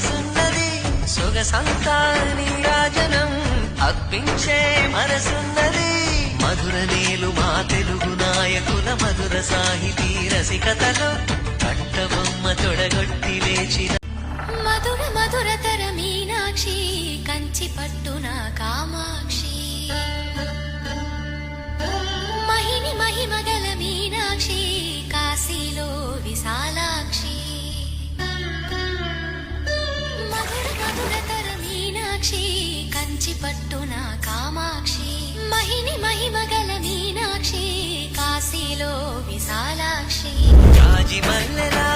వయసున్నది సొగసంతా నీరాజనం అప్పించే మనసున్నది మధుర నేలు మా తెలుగు నాయకుల మధుర సాహితీ రసికతలో కట్టబొమ్మ తొడగొట్టి లేచిన మధుర మధురతర మీనాక్షి కంచి పట్టున కామాక్షి మహిని మహిమగల మీనాక్షి కాశీలో విశాలాక్షి మధుర మధురతర మీనాక్షి కంచి పట్టున కామాక్షి మహిని మహిమగల మీనాక్షి కాశీలో విశాలాక్షి రాజి మల్లెలా